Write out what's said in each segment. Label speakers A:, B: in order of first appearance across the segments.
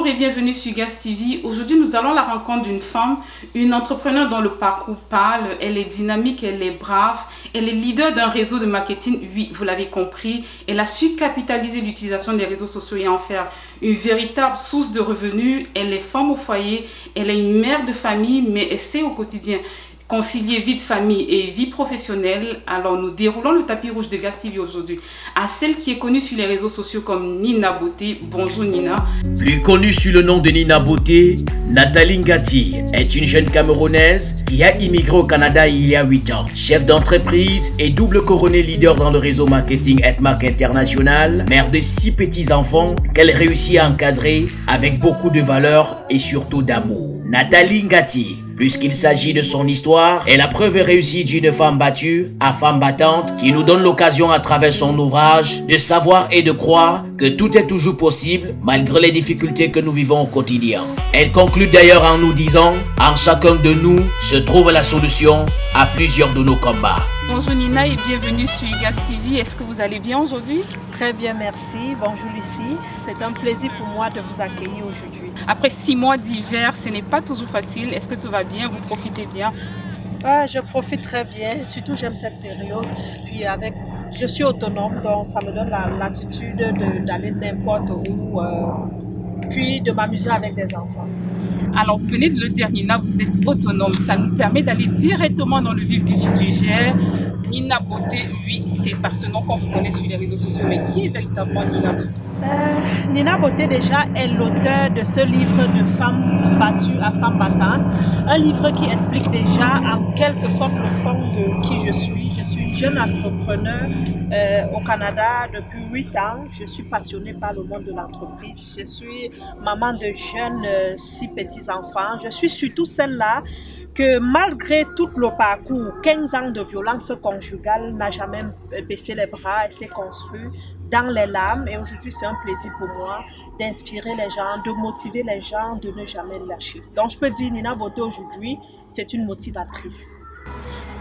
A: Bonjour et bienvenue sur Gaz TV. Aujourd'hui, nous allons à la rencontre d'une femme, une entrepreneure dont le parcours parle. Elle est dynamique, elle est brave, elle est leader d'un réseau de marketing. Oui, vous l'avez compris, elle a su capitaliser l'utilisation des réseaux sociaux et en faire une véritable source de revenus. Elle est femme au foyer, elle est une mère de famille, mais elle sait au quotidien concilier vie de famille et vie professionnelle. Alors nous déroulons le tapis rouge de Gaz TV aujourd'hui à celle qui est connue sur les réseaux sociaux comme Nina Beauté. Bonjour Nina.
B: Plus connue sous le nom de Nina Beauté, Nathalie Ngati est une jeune Camerounaise qui a immigré au Canada il y a 8 ans. Chef d'entreprise et double couronnée leader dans le réseau marketing Edmark International, mère de 6 petits-enfants qu'elle réussit à encadrer avec beaucoup de valeur et surtout d'amour. Nathalie Ngati, puisqu'il s'agit de son histoire, est la preuve réussie d'une femme battue à femme battante qui nous donne l'occasion à travers son ouvrage de savoir et de croire que tout est toujours possible malgré les difficultés que nous vivons au quotidien. Elle conclut d'ailleurs en nous disant « En chacun de nous se trouve la solution à plusieurs de nos combats ».
A: Bonjour Nina et bienvenue sur Gaz TV. Est-ce que vous allez bien aujourd'hui?
C: Très bien, merci. Bonjour Lucie. C'est un plaisir pour moi de vous accueillir aujourd'hui.
A: Après 6 mois d'hiver, ce n'est pas toujours facile. Est-ce que tout va bien? Vous profitez bien?
C: Je profite très bien. Surtout, j'aime cette période. Puis je suis autonome, donc ça me donne la latitude d'aller n'importe où, puis de m'amuser avec des enfants.
A: Alors, vous venez de le dire, Nina, vous êtes autonome. Ça nous permet d'aller directement dans le vif du sujet. Nina Beauté, oui, c'est par ce nom qu'on vous connaît sur les réseaux sociaux. Mais qui est véritablement Nina Beauté?
C: Nina Beauté, déjà, est l'auteur de ce livre de femmes battues à femmes battantes. Un livre qui explique déjà en quelque sorte le fond de qui je suis. Je suis une jeune entrepreneur au Canada depuis 8 ans. Je suis passionnée par le monde de l'entreprise. Je suis maman de jeunes 6 petits-enfants. Je suis surtout celle-là que malgré tout le parcours, 15 ans de violence conjugale, n'a jamais baissé les bras. Elle s'est construite dans les larmes et aujourd'hui c'est un plaisir pour moi d'inspirer les gens, de motiver les gens, de ne jamais lâcher. Donc je peux dire Nina Beauté aujourd'hui, c'est une motivatrice.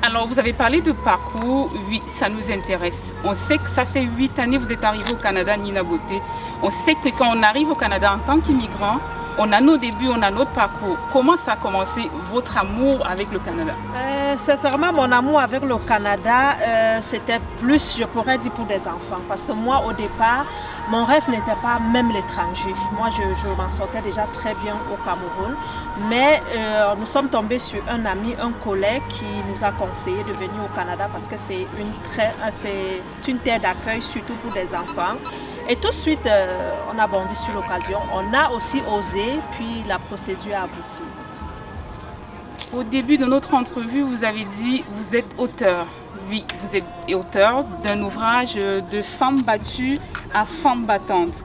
A: Alors vous avez parlé de parcours, oui, ça nous intéresse. On sait que ça fait 8 années que vous êtes arrivé au Canada, Nina Beauté. On sait que quand on arrive au Canada en tant qu'immigrant, on a nos débuts, on a notre parcours. Comment ça a commencé, votre amour avec le Canada?
C: Sincèrement, mon amour avec le Canada, c'était plus, je pourrais dire, pour des enfants. Parce que moi, au départ, mon rêve n'était pas même l'étranger. Moi, je m'en sortais déjà très bien au Cameroun. Mais nous sommes tombés sur un ami, un collègue qui nous a conseillé de venir au Canada parce que c'est une terre d'accueil, surtout pour des enfants. Et tout de suite, on a bondi sur l'occasion. On a aussi osé, puis la procédure a abouti.
A: Au début de notre entrevue, vous avez dit vous êtes auteur. Oui, vous êtes auteur d'un ouvrage de femmes battues à femmes battantes.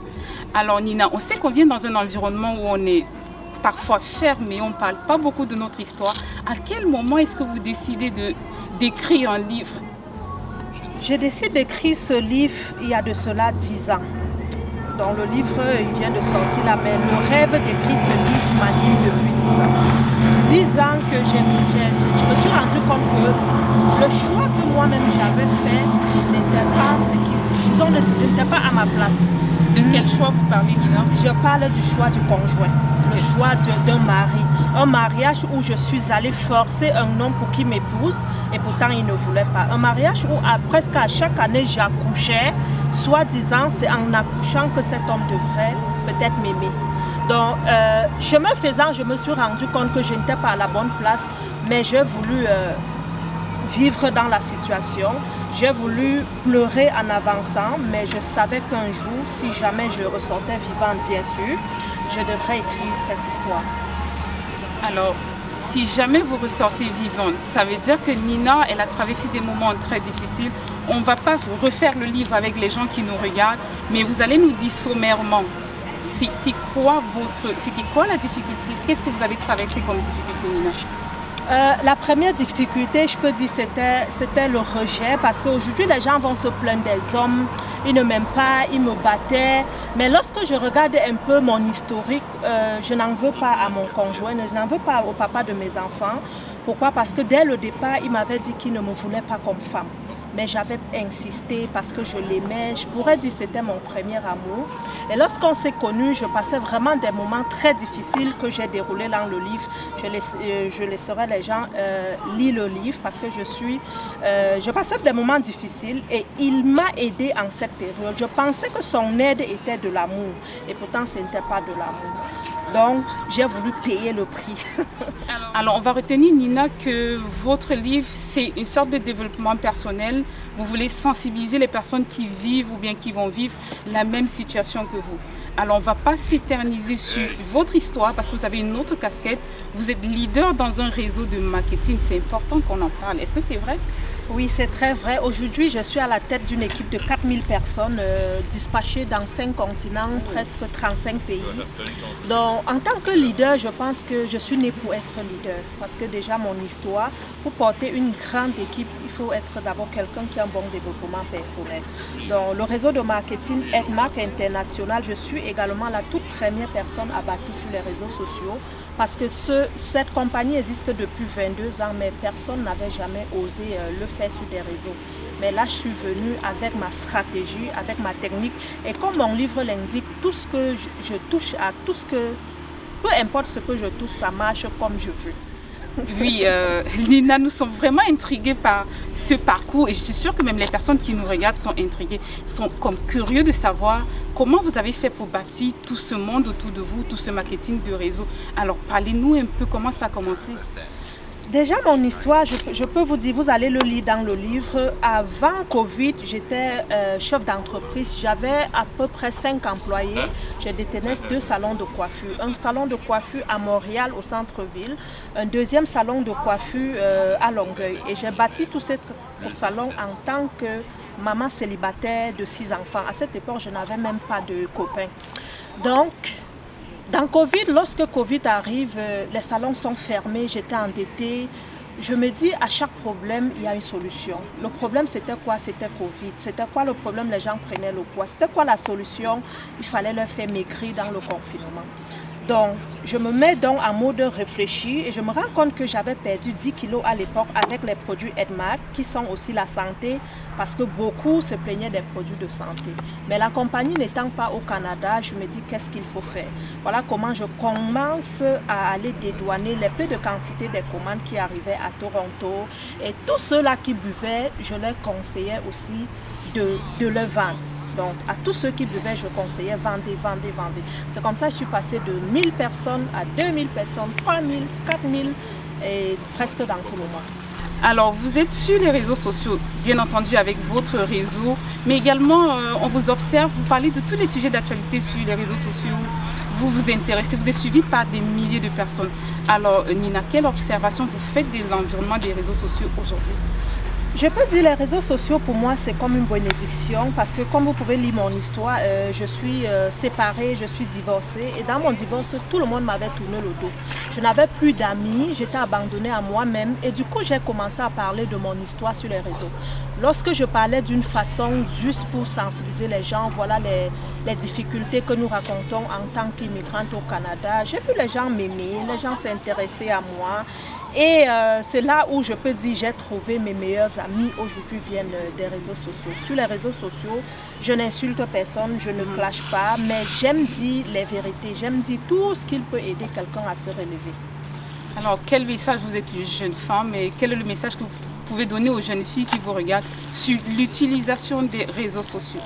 A: Alors Nina, on sait qu'on vient dans un environnement où on est parfois fermé, on ne parle pas beaucoup de notre histoire. À quel moment est-ce que vous décidez d'écrire un livre?
C: J'ai décidé d'écrire ce livre il y a de cela 10 ans. Donc le livre, il vient de sortir là, mais le rêve d'écrire ce livre m'anime depuis 10 ans. 10 ans que je me suis rendu compte que le choix que moi-même j'avais fait n'était pas ce qui, disons, je n'étais pas à ma place.
A: De quel choix vous parlez, Nina?
C: Je parle du choix du conjoint, le choix d'un mari. Un mariage où je suis allée forcer un homme pour qu'il m'épouse et pourtant il ne voulait pas. Un mariage où presque à chaque année j'accouchais, soi-disant c'est en accouchant que cet homme devrait peut-être m'aimer. Donc, chemin faisant, je me suis rendu compte que je n'étais pas à la bonne place, mais j'ai voulu vivre dans la situation. J'ai voulu pleurer en avançant, mais je savais qu'un jour, si jamais je ressortais vivante, bien sûr, je devrais écrire cette histoire.
A: Alors, si jamais vous ressortez vivante, ça veut dire que Nina, elle a traversé des moments très difficiles. On ne va pas refaire le livre avec les gens qui nous regardent, mais vous allez nous dire sommairement, c'était quoi la difficulté? Qu'est-ce que vous avez traversé comme difficulté, Nina?
C: La première difficulté, je peux dire, c'était le rejet parce qu'aujourd'hui, les gens vont se plaindre des hommes, ils ne m'aiment pas, ils me battaient. Mais lorsque je regarde un peu mon historique, je n'en veux pas à mon conjoint, je n'en veux pas au papa de mes enfants. Pourquoi? Parce que dès le départ, il m'avait dit qu'il ne me voulait pas comme femme. mais j'avais insisté parce que je l'aimais. Je pourrais dire que c'était mon premier amour. Et lorsqu'on s'est connus, je passais vraiment des moments très difficiles que j'ai déroulés dans le livre. Je laisserai les gens lire le livre parce que je passais des moments difficiles et il m'a aidé en cette période. Je pensais que son aide était de l'amour et pourtant ce n'était pas de l'amour. Donc, j'ai voulu payer le prix.
A: Alors, on va retenir, Nina, que votre livre, c'est une sorte de développement personnel. Vous voulez sensibiliser les personnes qui vivent ou bien qui vont vivre la même situation que vous. Alors, on ne va pas s'éterniser sur votre histoire parce que vous avez une autre casquette. Vous êtes leader dans un réseau de marketing. C'est important qu'on en parle. Est-ce que c'est vrai?
C: Oui, c'est très vrai. Aujourd'hui, je suis à la tête d'une équipe de 4000 personnes dispatchées dans 5 continents, presque 35 pays. Donc, en tant que leader, je pense que je suis née pour être leader. Parce que déjà, mon histoire, pour porter une grande équipe, il faut être d'abord quelqu'un qui a un bon développement personnel. Donc, le réseau de marketing Edmark International, je suis également la toute première personne à bâtir sur les réseaux sociaux. Parce que cette compagnie existe depuis 22 ans, mais personne n'avait jamais osé le faire sur des réseaux. Mais là, je suis venue avec ma stratégie, avec ma technique. Et comme mon livre l'indique, tout ce que je touche à tout ce que... Peu importe ce que je touche, ça marche comme je veux.
A: Oui, Nina, nous sommes vraiment intrigués par ce parcours et je suis sûre que même les personnes qui nous regardent sont intriguées, sont comme curieux de savoir comment vous avez fait pour bâtir tout ce monde autour de vous, tout ce marketing de réseau. Alors, parlez-nous un peu comment ça a commencé.
C: Déjà, mon histoire, je peux vous dire, vous allez le lire dans le livre. Avant Covid, j'étais chef d'entreprise. J'avais à peu près 5 employés. Je détenais 2 salons de coiffure. Un salon de coiffure à Montréal, au centre-ville. Un deuxième salon de coiffure à Longueuil. Et j'ai bâti tous ces salons en tant que maman célibataire de 6 enfants. À cette époque, je n'avais même pas de copains. Donc, dans Covid, lorsque Covid arrive, les salons sont fermés, j'étais endettée. Je me dis, à chaque problème, il y a une solution. Le problème, c'était quoi? C'était Covid. C'était quoi le problème? Les gens prenaient le poids. C'était quoi la solution? Il fallait leur faire maigrir dans le confinement. Donc, je me mets donc en mode réfléchi et je me rends compte que j'avais perdu 10 kilos à l'époque avec les produits Edmark, qui sont aussi la santé, parce que beaucoup se plaignaient des produits de santé. Mais la compagnie n'étant pas au Canada, je me dis qu'est-ce qu'il faut faire. Voilà comment je commence à aller dédouaner les peu de quantité des commandes qui arrivaient à Toronto. Et tous ceux-là qui buvaient, je leur conseillais aussi de le vendre. Donc, à tous ceux qui buvaient, je conseillais vendez, vendez, vendez. C'est comme ça que je suis passée de 1000 personnes à 2000 personnes, 3000, 4000 et presque dans tout le monde.
A: Alors, vous êtes sur les réseaux sociaux, bien entendu avec votre réseau, mais également, on vous observe, vous parlez de tous les sujets d'actualité sur les réseaux sociaux, vous vous intéressez, vous êtes suivi par des milliers de personnes. Alors, Nina, quelle observation vous faites de l'environnement des réseaux sociaux aujourd'hui?
C: Je peux dire les réseaux sociaux pour moi c'est comme une bénédiction parce que comme vous pouvez lire mon histoire, je suis séparée, je suis divorcée et dans mon divorce tout le monde m'avait tourné le dos. Je n'avais plus d'amis, j'étais abandonnée à moi-même et du coup j'ai commencé à parler de mon histoire sur les réseaux. Lorsque je parlais d'une façon juste pour sensibiliser les gens, voilà les difficultés que nous racontons en tant qu'immigrante au Canada, j'ai vu les gens m'aimer, les gens s'intéresser à moi. Et c'est là où je peux dire j'ai trouvé mes meilleurs amis aujourd'hui viennent des réseaux sociaux. Sur les réseaux sociaux, je n'insulte personne, je ne clash pas, mais j'aime dire les vérités, j'aime dire tout ce qui peut aider quelqu'un à se relever.
A: Alors, quel message, vous êtes une jeune femme, et quel est le message que vous pouvez donner aux jeunes filles qui vous regardent sur l'utilisation des réseaux sociaux?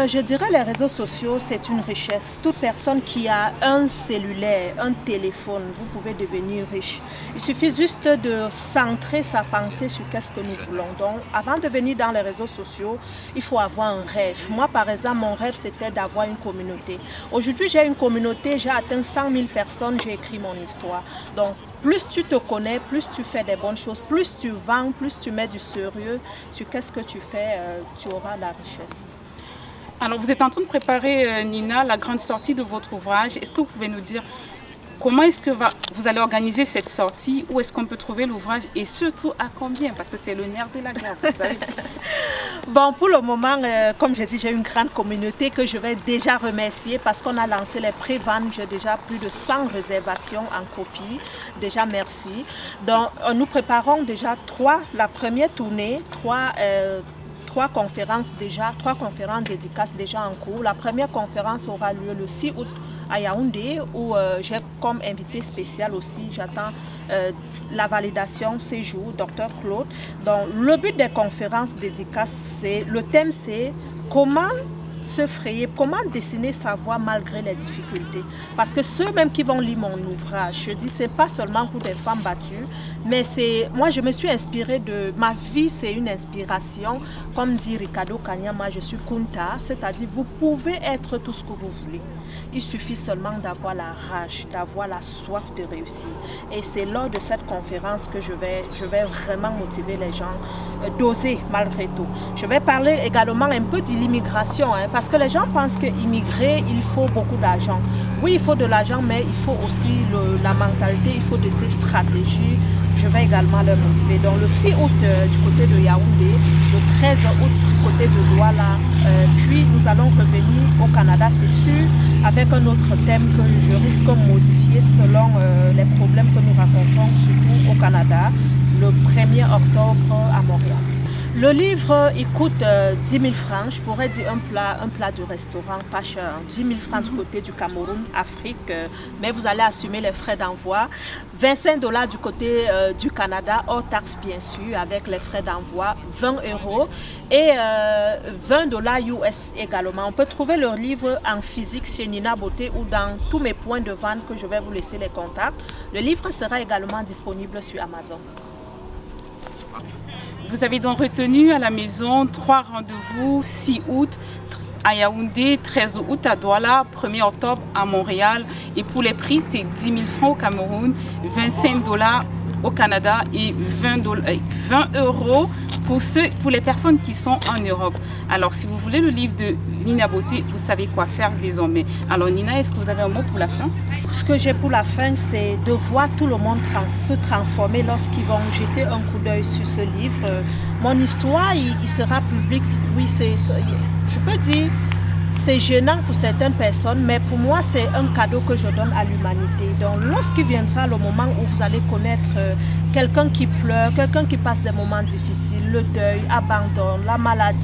C: Je dirais les réseaux sociaux, c'est une richesse. Toute personne qui a un cellulaire, un téléphone, vous pouvez devenir riche. Il suffit juste de centrer sa pensée sur qu'est-ce que nous voulons. Donc, avant de venir dans les réseaux sociaux, il faut avoir un rêve. Moi, par exemple, mon rêve, c'était d'avoir une communauté. Aujourd'hui, j'ai une communauté, j'ai atteint 100 000 personnes, j'ai écrit mon histoire. Donc, plus tu te connais, plus tu fais des bonnes choses, plus tu vends, plus tu mets du sérieux sur qu'est-ce que tu fais, tu auras la richesse.
A: Alors, vous êtes en train de préparer, Nina, la grande sortie de votre ouvrage. Est-ce que vous pouvez nous dire comment est-ce que vous allez organiser cette sortie? Où est-ce qu'on peut trouver l'ouvrage? Et surtout, à combien? Parce que c'est le nerf de la guerre, vous savez.
C: Bon, pour le moment, comme je dis, j'ai une grande communauté que je vais déjà remercier parce qu'on a lancé les pré-ventes. J'ai déjà plus de 100 réservations en copie. Déjà, merci. Donc, nous préparons déjà la première tournée, trois conférences dédicaces déjà en cours. La première conférence aura lieu le 6 août à Yaoundé où j'ai comme invité spécial aussi, j'attends la validation séjour, Dr Claude. Donc le but des conférences dédicaces, le thème c'est comment se frayer, comment dessiner sa voie malgré les difficultés. Parce que ceux même qui vont lire mon ouvrage, je dis, c'est pas seulement pour des femmes battues, mais moi je me suis inspirée de, ma vie c'est une inspiration, comme dit Ricardo Kanyama, je suis Kunta, c'est-à-dire vous pouvez être tout ce que vous voulez. Il suffit seulement d'avoir la rage, d'avoir la soif de réussir. Et c'est lors de cette conférence que je vais vraiment motiver les gens d'oser malgré tout. Je vais parler également un peu de l'immigration, parce que les gens pensent qu'immigrer, il faut beaucoup d'argent. Oui, il faut de l'argent, mais il faut aussi la mentalité, il faut de ces stratégies. Je vais également leur motiver. Donc le 6 août du côté de Yaoundé, le 13 août du côté de Douala, puis nous allons revenir au Canada, c'est sûr, avec un autre thème que je risque de modifier selon les problèmes que nous rencontrons, surtout au Canada, le 1er octobre à Montréal. Le livre, il coûte 10 000 francs. Je pourrais dire un plat de restaurant pas cher. 10 000 francs du côté du Cameroun, Afrique, mais vous allez assumer les frais d'envoi. 25 $ du côté du Canada, hors taxe bien sûr, avec les frais d'envoi, 20 € et 20 $ US également. On peut trouver le livre en physique chez Nina Beauté ou dans tous mes points de vente que je vais vous laisser les contacts. Le livre sera également disponible sur Amazon.
A: Vous avez donc retenu à la maison 3 rendez-vous, 6 août à Yaoundé, 13 août à Douala, 1er octobre à Montréal. Et pour les prix, c'est 10 000 francs au Cameroun, 25 $ au Canada et 20 € pour les personnes qui sont en Europe. Alors, si vous voulez le livre de Nina Beauté, vous savez quoi faire désormais. Alors, Nina, est-ce que vous avez un mot pour la fin?
C: Ce que j'ai pour la fin, c'est de voir tout le monde se transformer lorsqu'ils vont jeter un coup d'œil sur ce livre. Mon histoire, il sera public. Oui, je peux dire, c'est gênant pour certaines personnes, mais pour moi, c'est un cadeau que je donne à l'humanité. Donc, lorsqu'il viendra le moment où vous allez connaître quelqu'un qui pleure, quelqu'un qui passe des moments difficiles, le deuil, abandon, la maladie,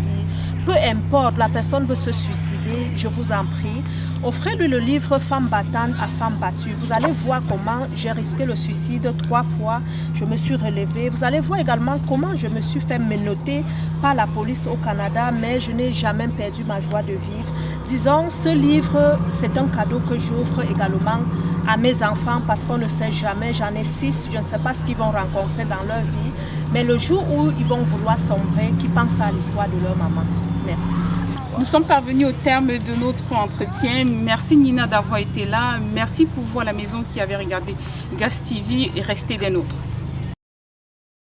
C: peu importe, la personne veut se suicider, je vous en prie, offrez-lui le livre Femme battante à femme battue. Vous allez voir comment j'ai risqué le suicide 3 fois, je me suis relevée. Vous allez voir également comment je me suis fait menotter par la police au Canada, mais je n'ai jamais perdu ma joie de vivre. Disons, ce livre, c'est un cadeau que j'offre également à mes enfants parce qu'on ne sait jamais, j'en ai 6, je ne sais pas ce qu'ils vont rencontrer dans leur vie, mais le jour où ils vont vouloir sombrer, qu'ils pensent à l'histoire de leur maman. Merci.
A: Nous sommes parvenus au terme de notre entretien. Merci Nina d'avoir été là. Merci pour vous à la maison qui avez regardé Gaz TV et restez des nôtres.